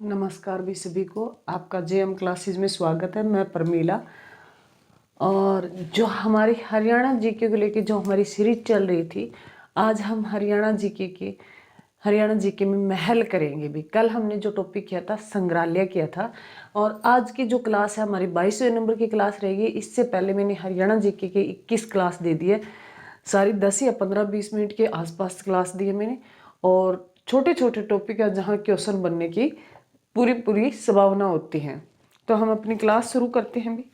नमस्कार भी सभी को, आपका जेएम क्लासेज में स्वागत है। मैं प्रमीला। और जो हमारी हरियाणा जीके को लेके जो हमारी सीरीज चल रही थी, आज हम हरियाणा जीके में महल करेंगे भी। कल हमने जो टॉपिक किया था संग्रहालय किया था, और आज की जो क्लास है हमारी 22वें नंबर की क्लास रहेगी। इससे पहले मैंने हरियाणा जीके के 21 क्लास दे दी है, सारी 10 या 15-20 मिनट के आसपास क्लास दी है मैंने। और छोटे छोटे टॉपिक है जहाँ क्वेश्चन बनने की पूरी संभावना होती है। तो हम अपनी क्लास शुरू करते हैं भी।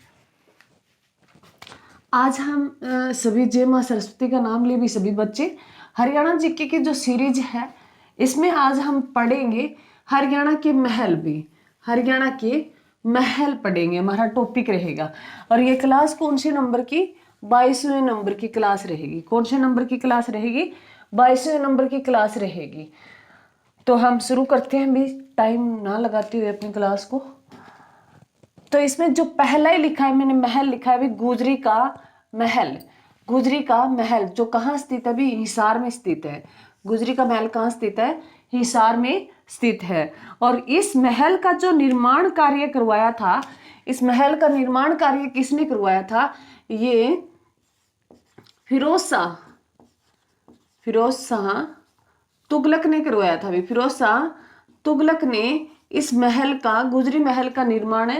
आज हम सभी जय मां सरस्वती का नाम ले भी सभी बच्चे, हरियाणा जीके की जो सीरीज है इसमें आज हम पढ़ेंगे हरियाणा के महल भी। हरियाणा के महल पढ़ेंगे, हमारा टॉपिक रहेगा। और ये क्लास कौन से नंबर की? 22वें नंबर की क्लास रहेगी। कौन से नंबर की क्लास रहेगी? 22वें नंबर की क्लास रहेगी। तो हम शुरू करते हैं भी, टाइम ना लगाते हुए अपनी क्लास को। तो इसमें जो पहला ही लिखा है मैंने, महल लिखा है भी, गुजरी का महल। गुजरी का महल जो कहाँ स्थित है भी? हिसार में स्थित है। गुजरी का महल कहाँ स्थित है? हिसार में स्थित है। और इस महल का जो निर्माण कार्य करवाया था, इस महल का निर्माण कार्य किसने करवाया था? ये फिरोज शाह तुगलक ने करवाया था। फिरोज शाह तुगलक ने इस महल का, गुजरी महल का निर्माण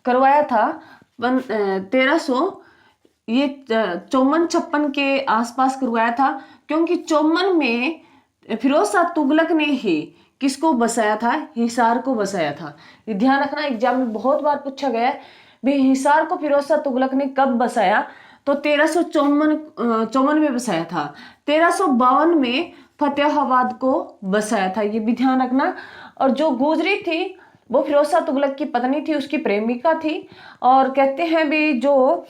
करवाया था 1354 के आसपास करवाया था। क्योंकि 54 में फिरोज शाह तुगलक ने ही किसको बसाया था? हिसार को बसाया था। ये ध्यान रखना, एग्जाम में बहुत बार पूछा गया है भी हिसार को फिरोज शाह तुगलक ने कब बसाया? तो 1354 में बसाया था। 1352 में फतेहाबाद को बसाया था, ये भी ध्यान रखना। और जो गुजरी थी वो फिरोज शाह तुगलक की पत्नी थी, उसकी प्रेमिका थी। और कहते हैं भी जो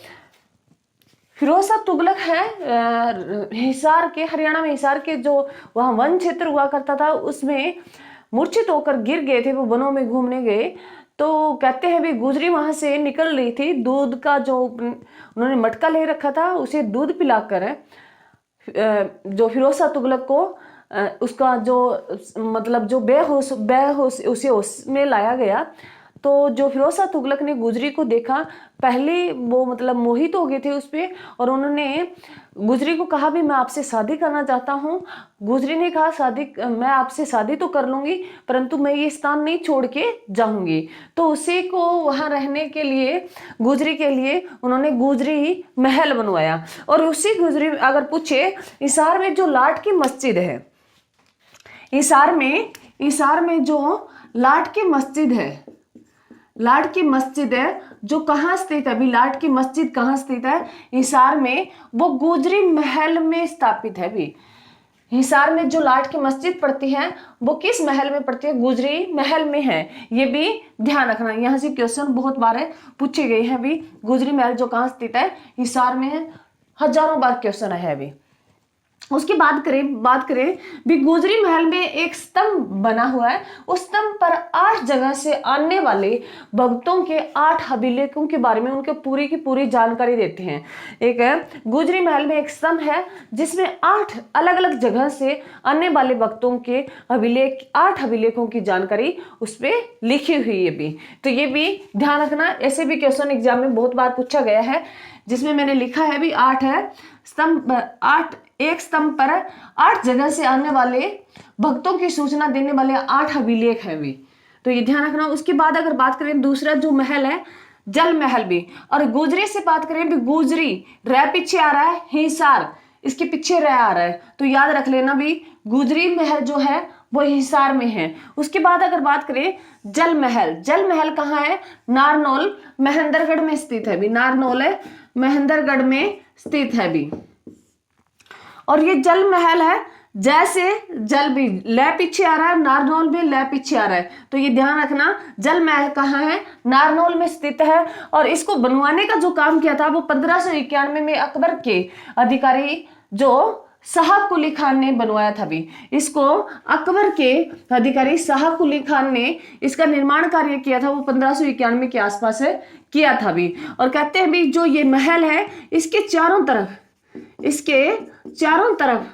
फिरोज शाह तुगलक है हिसार के, हरियाणा में हिसार के जो वहाँ वन क्षेत्र हुआ करता था उसमें मूर्छित होकर गिर गए थे। वो वनों में घूमने गए तो कहते हैं भी गुजरी वहां से निकल रही थी, दूध का जो उन्होंने मटका ले रखा था उसे दूध पिलाकर जो फिरोज शाह तुगलक को उसका जो मतलब जो बेहोश उसे होश में लाया गया। तो जो फिरोज शाह तुगलक ने गुजरी को देखा, पहले वो मतलब मोहित हो गए थे उस पे, और उन्होंने गुजरी को कहा भी मैं आपसे शादी करना चाहता हूँ। गुजरी ने कहा मैं आपसे शादी तो कर लूंगी, परंतु मैं ये स्थान नहीं छोड़ के जाऊंगी। तो उसी को वहां रहने के लिए, गुजरी के लिए उन्होंने गुजरी महल बनवाया। और उसी गुजरी, अगर पूछे हिसार में जो लाट की मस्जिद है, हिसार में जो लाट की मस्जिद है, लाट की मस्जिद है जो कहाँ स्थित है? अभी लाट की मस्जिद कहाँ स्थित है? हिसार में। वो गुजरी महल में स्थापित है भी। हिसार में जो लाट की मस्जिद पड़ती है वो किस महल में पड़ती है? गुजरी महल में है। ये भी ध्यान रखना, यहाँ से क्वेश्चन बहुत बार पूछे गए हैं भी। गुजरी महल जो कहाँ स्थित है? हिसार में है। हजारों बार क्वेश्चन है अभी। उसकी बात करें भी, गुजरी महल में एक स्तंभ बना हुआ है। उस स्तंभ पर 8 जगह से आने वाले भक्तों के 8 अभिलेखों के बारे में उनके पूरी की पूरी जानकारी देते हैं। एक है गुजरी महल में एक स्तंभ है जिसमें 8 अलग अलग जगह से आने वाले भक्तों के 8 अभिलेखों की जानकारी उस पर लिखी हुई है भी। तो ये भी ध्यान रखना, ऐसे भी क्वेश्चन एग्जाम में बहुत बार पूछा गया है, जिसमें मैंने लिखा है भी 8 है स्तंभ। 8 एक स्तंभ पर 8 जगह से आने वाले भक्तों की सूचना देने वाले 8 अभिलेख है भी। तो ये ध्यान रखना। उसके बाद अगर बात करें दूसरा जो महल है, जल महल भी। और गुजरी से बात करें भी, गुजरी रह पीछे आ रहा है, हिसार इसके पीछे रह आ रहा है, तो याद रख लेना भी गुजरी महल जो है वो हिसार में है। उसके बाद अगर बात करें जल महल, जल महल कहाँ है? नारनौल महेंद्रगढ़ में स्थित है भी। नारनौल है महेंद्रगढ़ में स्थित है भी। और ये जल महल है, जैसे जल भी ले पीछे आ रहा है, नारनौल भी ले पीछे आ रहा है, तो ये ध्यान रखना। जल महल कहाँ है? नारनौल में स्थित है। और इसको बनवाने का जो काम किया था वो 1591 में अकबर के अधिकारी जो शाह कुली खान ने बनवाया था भी। इसको अकबर के अधिकारी शाह कुली खान ने इसका निर्माण कार्य किया था, वो 1591 के आसपास किया था भी। और कहते हैं भी जो ये महल है इसके चारों तरफ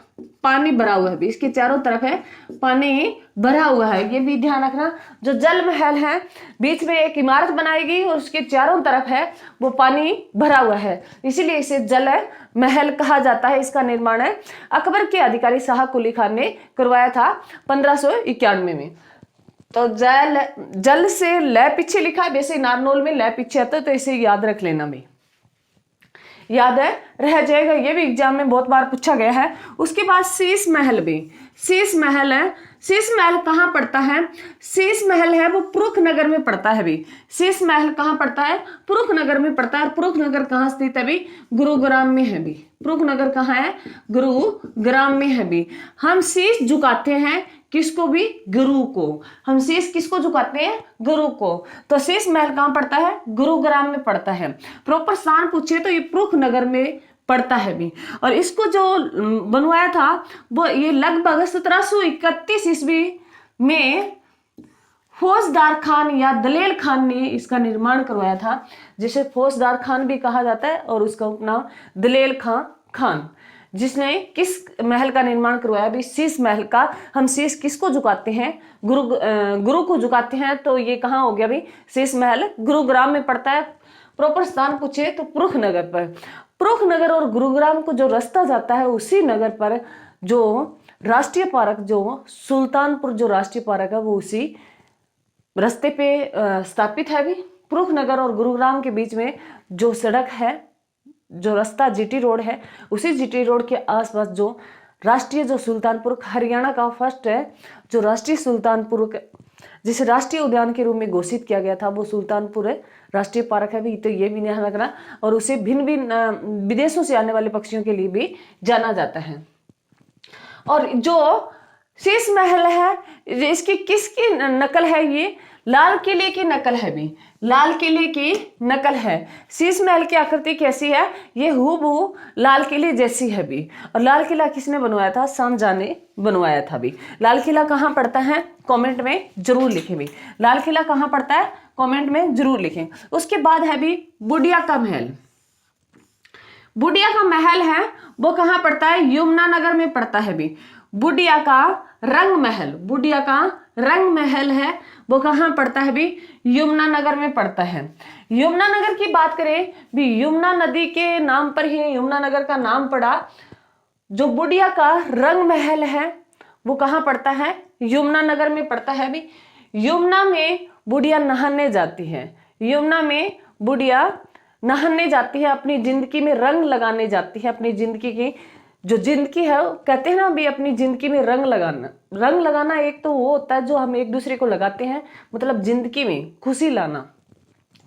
पानी भरा हुआ है भी, इसके चारों तरफ है पानी भरा हुआ है, ये भी ध्यान रखना। जो जल महल है बीच में एक इमारत बनाई गई और उसके चारों तरफ है वो पानी भरा हुआ है, इसीलिए इसे जल महल कहा जाता है। इसका निर्माण है अकबर के अधिकारी शाह कुली खान ने करवाया था 1591 में। तो जल से लय पीछे लिखा है, वैसे नारनौल में लय पीछे आता है, तो इसे याद रख लेना भी, याद है रह जाएगा, ये भी एग्जाम में बहुत बार पूछा गया है। उसके बाद शीश महल भी, शीश महल है, शीश महल कहाँ पड़ता है? शीश महल है वो पुरुख नगर में पड़ता है भी। शीश महल कहाँ पड़ता है? पुरुख नगर में पड़ता है। पुरुख नगर कहाँ स्थित है भी? गुरुग्राम में है भी। पुरुख नगर कहाँ है? गुरुग्राम में है भी। हम शीश झुकाते हैं किसको भी? गुरु को। हम शीश किसको झुकाते हैं? गुरु को। तो शीश महल कहाँ पड़ता है? गुरुग्राम में पड़ता है। प्रॉपर स्थान पूछे तो ये पुरुख नगर में पड़ता है भी। और इसको जो बनवाया था वो ये लगभग 1731 ईस्वी में फौजदार खान या दलेल खान ने इसका निर्माण करवाया था, जिसे फौजदार खान भी कहा जाता है और उसका उपनाम दलेल खान, जिसने किस महल का निर्माण करवाया भी? शीश महल का। हम शीश किसको झुकाते हैं? गुरु को झुकाते हैं। तो ये कहाँ हो गया भी? शीश महल गुरुग्राम में पड़ता है। प्रॉपर स्थान पूछे तो पुरुख नगर पर। पुरुख नगर और गुरुग्राम को जो रास्ता जाता है उसी नगर पर जो राष्ट्रीय पार्क, जो सुल्तानपुर जो राष्ट्रीय पार्क है वो उसी रास्ते पे स्थापित है भी। पुरुख नगर और गुरुग्राम के बीच में जो सड़क है, जो रास्ता जीटी रोड है, उसी जीटी रोड के आसपास जो राष्ट्रीय जो सुल्तानपुर हरियाणा का फर्स्ट है जो राष्ट्रीय सुल्तानपुर जिसे राष्ट्रीय उद्यान के रूप में घोषित किया गया था वो सुल्तानपुर राष्ट्रीय पार्क है भी। तो ये भी ध्यान रखना। और उसे भिन्न भिन्न विदेशों से आने वाले पक्षियों के लिए भी जाना जाता है। और जो शीश महल है इसकी किसकी नकल है? ये लाल किले की नकल है भी। लाल किले की नकल है। शीश महल की आकृति कैसी है? ये हूबहू लाल किले जैसी है भी। और लाल किला किसने बनवाया था? शाहजहां ने बनवाया था भी। लाल किला कहाँ पड़ता है? कमेंट में जरूर लिखें भी। लाल किला कहाँ पड़ता है? कमेंट में जरूर लिखें। उसके बाद है भी बूडिया का महल। बूडिया का महल है वो कहाँ पड़ता है? यमुना नगर में पड़ता है भी। बूडिया का रंग महल, बूडिया का रंग महल है वो कहाँ पड़ता है भी? यमुना नगर में पड़ता है। यमुना नगर की बात करें भी, यमुना नदी के नाम पर ही यमुना नगर का नाम पड़ा। जो बूडिया का रंग महल है वो कहाँ पड़ता है? यमुना नगर में पड़ता है भी। यमुना में बुढ़िया नहाने जाती है। यमुना में बुढ़िया नहाने जाती है, अपनी जिंदगी में रंग लगाने जाती है। अपनी जिंदगी की जो जिंदगी है, कहते हैं ना भी अपनी जिंदगी में रंग लगाना। रंग लगाना एक तो वो होता है जो हम एक दूसरे को लगाते हैं, मतलब जिंदगी में खुशी लाना,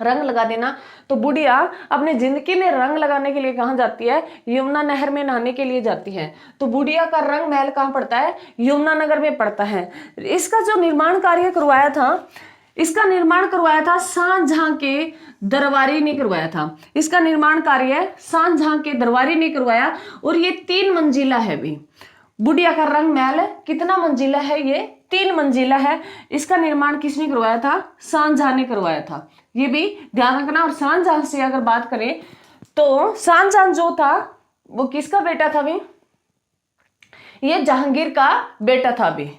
रंग लगा देना। तो बुढ़िया अपने जिंदगी में रंग लगाने के लिए कहाँ जाती है? यमुना नहर में नहाने के लिए जाती है। तो बुढ़िया का रंग महल कहाँ पड़ता है? यमुना नगर में पड़ता है। इसका जो निर्माण कार्य करवाया था, इसका निर्माण करवाया था शाहजहां के दरबारी ने करवाया था। इसका निर्माण कार्य शाहजहां के दरबारी ने करवाया और ये 3 मंजिला है भी। बुढ़िया का रंग महल कितना मंजिला है? ये 3 मंजिला है। इसका निर्माण किसने करवाया था? शाहजहां ने करवाया था। ये भी ध्यान रखना। और शाहजहां से अगर बात करें तो शाहजहां जो था वो किसका बेटा था भी? ये जहांगीर का बेटा था भी।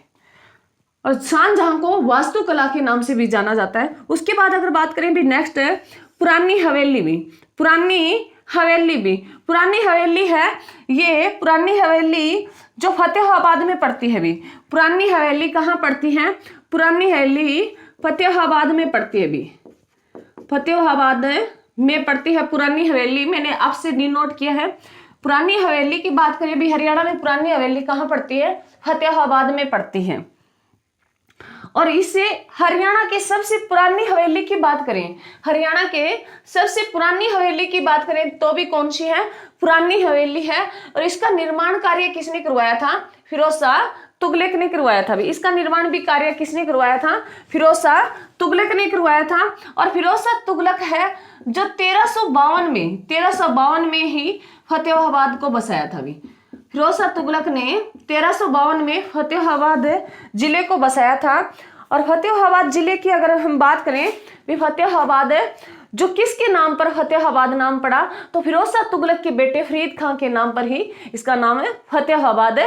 और शाहजहां को वास्तुकला के नाम से भी जाना जाता है। उसके बाद अगर बात करें भी नेक्स्ट है पुरानी हवेली भी। पुरानी हवेली भी, पुरानी हवेली है ये। पुरानी हवेली जो फतेहाबाद में पड़ती है भी। पुरानी हवेली कहाँ पड़ती है? पुरानी हवेली फतेहाबाद में पड़ती है भी। फतेहाबाद में पड़ती है पुरानी हवेली। मैंने आपसे डिनोट किया है। पुरानी हवेली की बात करें भी, हरियाणा में पुरानी हवेली कहाँ पड़ती है? फतेहाबाद में पड़ती है। और इससे हरियाणा के सबसे पुरानी हवेली की बात करें, हरियाणा के सबसे पुरानी हवेली की बात करें तो भी कौन सी है? पुरानी हवेली है। और इसका निर्माण कार्य किसने करवाया था? फिरोज शाह तुगलक ने करवाया था भी। इसका निर्माण भी कार्य किसने करवाया था? फिरोज शाह तुगलक ने करवाया था। और फिरोज शाह तुगलक है जो 1352 में ही फतेहाबाद को बसाया था भी। फिरोज शाह तुगलक ने 1352 में फतेहाबाद जिले को बसाया था। और फतेहाबाद जिले की अगर हम बात करें भी, फतेहाबाद जो किसके नाम पर फतेहाबाद नाम पड़ा? तो फिरोज शाह तुगलक के बेटे फरीद खान के नाम पर ही इसका नाम है फतेहाबाद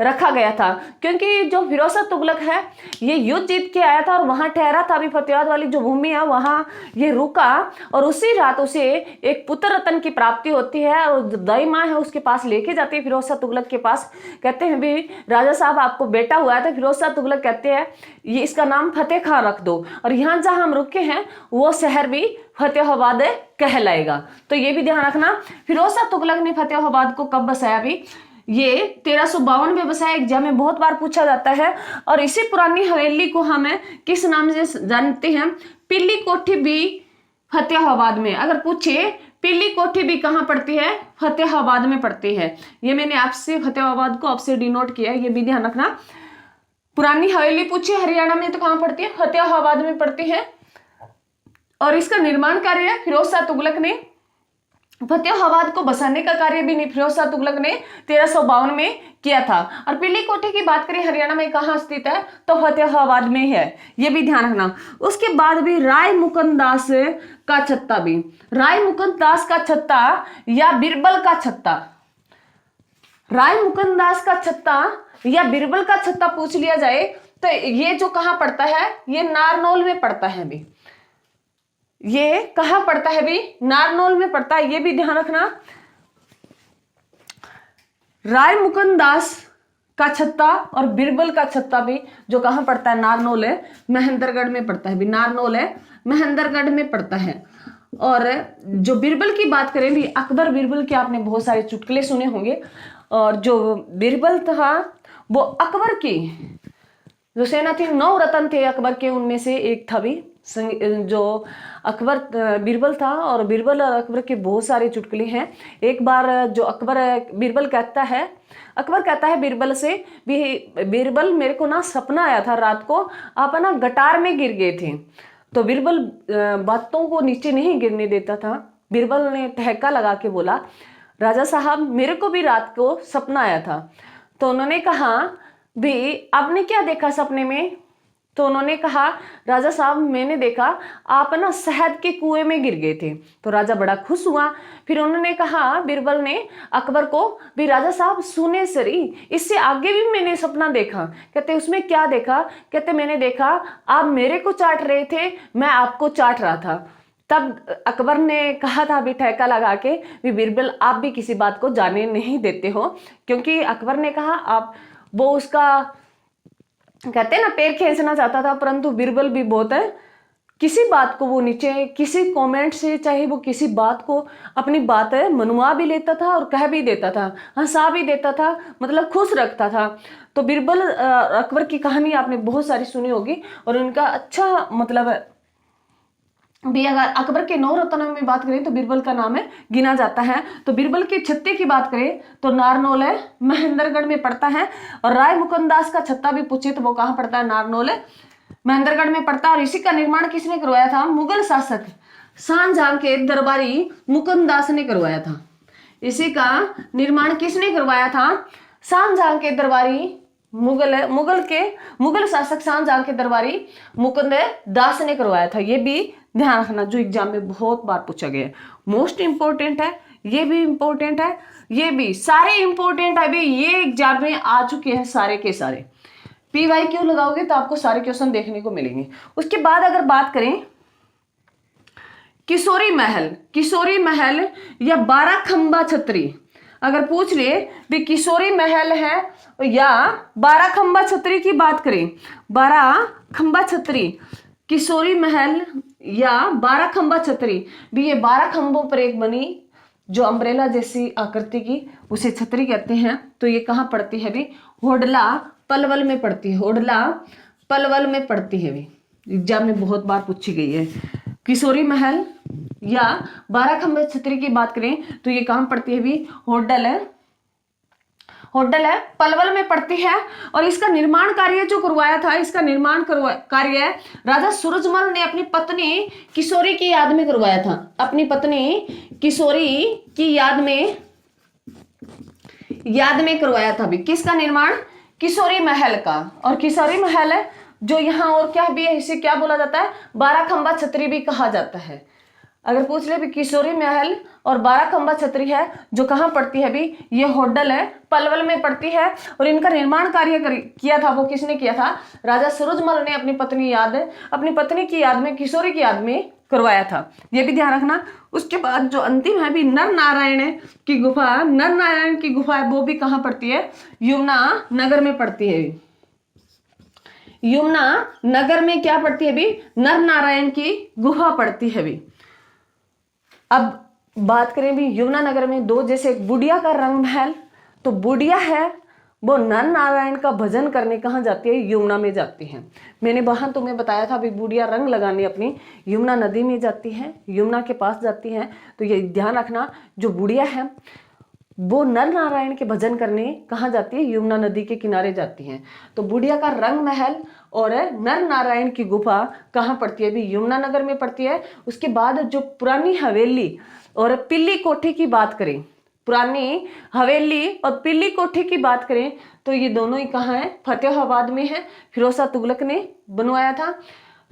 रखा गया था, क्योंकि जो फिरोज शाह तुगलक है ये युद्ध जीत के आया था और वहां ठहरा था, अभी फतेहाबाद वाली जो भूमि है वहां ये रुका, और उसी रात उसे एक पुत्र रत्न की प्राप्ति होती है और दाई माँ है उसके पास लेके जाती है फिरोज शाह तुगलक के पास। कहते हैं भी राजा साहब आपको बेटा हुआ है, तो फिरोज शाह तुगलक कहते हैं ये इसका नाम फतेह खान रख दो, और यहाँ जहां हम रुके हैं वो शहर भी फतेहाबाद कहलाएगा। तो ये भी ध्यान रखना। फिरोज शाह तुगलक ने फतेहाबाद को कब बसाया भी, ये 1352 में बसाया, एग्जाम में बहुत बार पूछा जाता है। और इसी पुरानी हवेली को हमें किस नाम से जानते हैं, पिल्ली कोठी भी फतेहाबाद में। अगर पूछे पिल्ली कोठी भी कहाँ पड़ती है, फतेहाबाद में पड़ती है। ये मैंने आपसे फतेहाबाद को आपसे डिनोट किया है, ये भी ध्यान रखना। पुरानी हवेली पूछे हरियाणा में तो कहाँ पड़ती है, फतेहाबाद में पड़ती है। और इसका निर्माण कार्य फिरोज शाह तुगलक ने, फतेहाबाद को बसाने का कार्य भी फिरोज शाह तुगलक ने 1352 में किया था। और पिल्ली कोठी की बात करें हरियाणा में कहाँ स्थित है, तो फतेहाबाद में है, ये भी ध्यान रखना। उसके बाद भी राय मुकुंद दास का छत्ता भी, राय मुकुंद दास का छत्ता या बिरबल का छत्ता, राय मुकुंद दास का छत्ता या बिरबल का छत्ता पूछ लिया जाए तो ये जो कहाँ पड़ता है, ये नारनौल में पड़ता है भी। ये कहाँ पड़ता है भी, नारनौल में पड़ता है, ये भी ध्यान रखना। राय मुकुंद दास का छत्ता और बिरबल का छत्ता भी जो कहाँ पड़ता है, नारनौल है, महेंद्रगढ़ में पड़ता है भी, नारनौल है महेंद्रगढ़ में पड़ता है। और जो बिरबल की बात करें भी, अकबर बिरबल के आपने बहुत सारे चुटकुले सुने होंगे, और जो बिरबल था वो अकबर की जो सेना थी, 9 रत्न थे अकबर के, उनमें से एक था भी जो अकबर बिरबल था। और बिरबल और अकबर के बहुत सारे चुटकुले हैं। एक बार जो बिरबल कहता है, अकबर कहता है बिरबल से भी, बिरबल मेरे को ना सपना आया था रात को, आप ना गटार में गिर गए थे। तो बिरबल बातों को नीचे नहीं गिरने देता था। बिरबल ने ठहका लगा के बोला, राजा साहब मेरे को भी रात को सपना आया था। तो उन्होंने कहा भी आपने क्या देखा सपने में, तो उन्होंने कहा राजा साहब मैंने देखा आप ना शहद के कुएं में गिर गए थे। तो राजा बड़ा खुश हुआ। फिर उन्होंने कहा, बिरबल ने अकबर को भी, राजा साहब सुने सरी, इससे आगे भी मैंने सपना देखा। कहते उसमें क्या देखा, कहते मैंने देखा आप मेरे को चाट रहे थे, मैं आपको चाट रहा था। तब अकबर ने कहा था भी ठहका लगा के भी, बिरबल आप भी किसी बात को जाने नहीं देते हो, क्योंकि अकबर ने कहा आप, वो उसका कहते हैं ना पैर खींचना चाहता था, परंतु बिरबल भी बहुत है, किसी बात को वो नीचे किसी कमेंट से चाहे वो किसी बात को अपनी बात है मनवा भी लेता था और कह भी देता था, हंसा भी देता था, मतलब खुश रखता था। तो बिरबल अकबर की कहानी आपने बहुत सारी सुनी होगी, और उनका अच्छा मतलब भी, अगर अकबर के 9 रत्नों में बात करें तो बिरबल का नाम है गिना जाता है। तो बिरबल के छत्ते की बात करें तो नारनौल है महेंद्रगढ़ में पड़ता है। और राय मुकुंद दास का छत्ता भी पूछे तो वो कहाँ पड़ता है, नारनौल है महेंद्रगढ़ में पड़ता है। और इसी का निर्माण किसने करवाया था, मुगल शासक शाहजहां के दरबारी मुकुंद दास ने करवाया था। इसी का निर्माण किसने करवाया था, शाहजहां के दरबारी मुगल शासक शाहजहां के दरबारी मुकुंद दास ने करवाया था। ये भी ध्यान रखना, जो एग्जाम में बहुत बार पूछा गया है, मोस्ट इंपोर्टेंट है, ये भी इंपॉर्टेंट है, ये भी सारे इंपॉर्टेंट है भी, ये एग्जाम में आ चुके हैं सारे के सारे। PYQ लगाओगे तो आपको सारे क्वेश्चन देखने को मिलेंगे। उसके बाद अगर बात करें किशोरी महल या 12 खंबा छतरी, अगर पूछ ले भी किशोरी महल है या 12 खंबा छतरी की बात करें, 12 खंबा छतरी, किशोरी महल या 12 खंबा छतरी भी, ये 12 खंभों पर एक बनी जो अम्ब्रेला जैसी आकृति की, उसे छतरी कहते हैं। तो ये कहाँ पड़ती है भी, होडला पलवल में पड़ती है, होडला पलवल में पड़ती है भी, एग्जाम में बहुत बार पूछी गई है। किशोरी महल या 12 खंबे छतरी की बात करें तो ये कहाँ पड़ती है भी, होडल है पलवल में पड़ती है। और इसका निर्माण कार्य जो करवाया था, इसका निर्माण कार्य राजा सूरजमल ने अपनी पत्नी किशोरी की याद में करवाया था, अपनी पत्नी किशोरी की याद में करवाया था भी। किसका निर्माण, किशोरी महल का। और किशोरी महल है जो यहाँ और क्या भी है, इसे क्या बोला जाता है, 12 खंबा छतरी भी कहा जाता है। अगर पूछ ले भी किशोरी महल और 12 खंबा छतरी है जो कहाँ पड़ती है भी, ये होडल है, पलवल में पड़ती है। और इनका निर्माण कार्य किया था, वो किसने किया था? राजा सूरजमल ने अपनी पत्नी की याद में, किशोरी की याद में करवाया था, ये भी ध्यान रखना। उसके बाद जो अंतिम है भी नर नारायण की गुफा है, वो भी कहाँ पड़ती है? यमुना नगर में पड़ती है। यमुना नगर में क्या पड़ती है भी? नर नारायण की गुफा पड़ती है भी। अब बात करें भी यमुना नगर में दो, जैसे बुढ़िया का रंग महल, तो बुढ़िया है वो नर नारायण का भजन करने कहाँ जाती है? यमुना में जाती है। मैंने वहां तुम्हें बताया था भी बुढ़िया रंग लगाने अपनी यमुना नदी में जाती है, यमुना के पास जाती है। तो ये ध्यान रखना, जो बुढ़िया है वो नर नारायण के भजन करने कहाँ जाती है? यमुना नदी के किनारे जाती हैं। तो बुढ़िया का रंग महल और नर नारायण की गुफा कहाँ पड़ती है भी? यमुना नगर में पड़ती है। उसके बाद जो पुरानी हवेली और पिल्ली कोठी की बात करें, पुरानी हवेली और पिल्ली कोठी की बात करें तो ये दोनों ही कहाँ है? फतेहाबाद में है। फिरोज शाह तुगलक ने बनवाया था।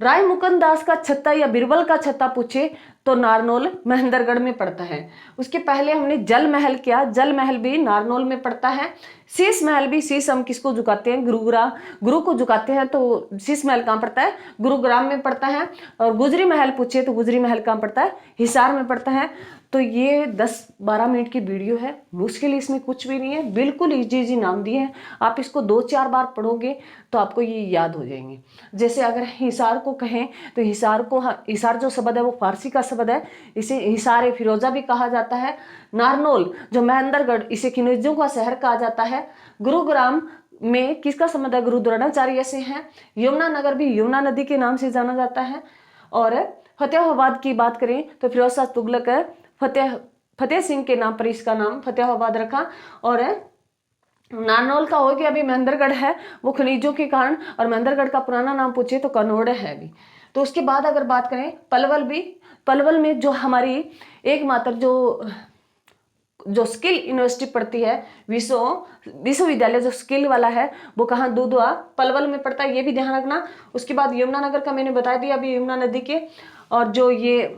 राय मुकुंद दास का छत्ता या बिरबल का छत्ता पूछे तो नारनौल महेंद्रगढ़ में पड़ता है। उसके पहले हमने जल महल किया, जल महल भी नारनौल में पड़ता है। शीश महल भी, शीश हम किसको झुकाते हैं? गुरु को झुकाते हैं, तो शीश महल कहाँ पड़ता है? गुरुग्राम में पड़ता है। और गुजरी महल पूछे तो गुजरी महल कहाँ पड़ता है? हिसार में पड़ता है। तो ये 10-12 मिनट की वीडियो है, मुश्किल इसमें कुछ भी नहीं है, बिल्कुल इजी नाम दिए हैं। आप इसको 2-4 बार पढ़ोगे तो आपको ये याद हो जाएंगे। जैसे अगर हिसार को कहें तो हिसार जो शब्द है वो फारसी का शब्द है, इसे हिसार फिरोजा भी कहा जाता है। नारनौल जो महेंद्रगढ़, इसे खनिजों का शहर कहा जाता है। गुरुग्राम में किसका संबंध है? गुरु द्रोणाचार्य से है। यमुना नगर भी यमुना नदी के नाम से जाना जाता है। और फतेहाबाद की बात करें तो फिरोज शाह तुगलक फतेह सिंह के नाम पर इसका नाम फतेहाबाद रखा। और नारनौल का हो गया, अभी महेंद्रगढ़ है वो खनिजों के कारण, और महेंद्रगढ़ का पुराना नाम पूछे तो कनौड़ है भी। तो उसके बाद अगर बात करें पलवल में जो हमारी एकमात्र जो स्किल यूनिवर्सिटी पड़ती है, विश्वविद्यालय जो स्किल वाला है, वो कहाँ? दुधवा पलवल में पड़ता है, ये भी ध्यान रखना। उसके बाद यमुना नगर का मैंने बता दिया अभी, यमुना नदी के। और जो ये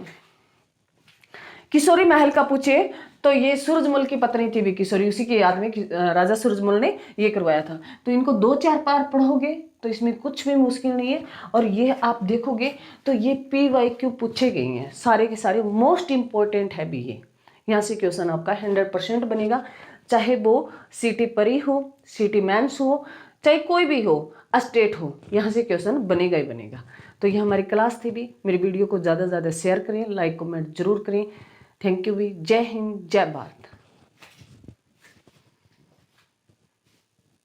किशोरी महल का पूछे तो ये सूरजमल की पत्नी थी भी किशोरी, उसी की याद में राजा सूरजमल ने ये करवाया था। तो इनको 2-4 बार पढ़ोगे तो इसमें कुछ भी मुश्किल नहीं है। और ये आप देखोगे तो ये PYQ पूछे गए हैं, सारे के सारे मोस्ट इंपॉर्टेंट है भी ये। यहाँ से क्वेश्चन आपका 100% बनेगा, चाहे वो सिटी परी हो, सिटी मेंस हो, चाहे कोई भी हो, स्टेट हो, यहाँ से क्वेश्चन बनेगा ही बनेगा। तो ये हमारी क्लास थी भी। मेरी वीडियो को ज़्यादा से ज़्यादा शेयर करें, लाइक कमेंट जरूर करें। थैंक यू भी। जय हिंद, जय भारत।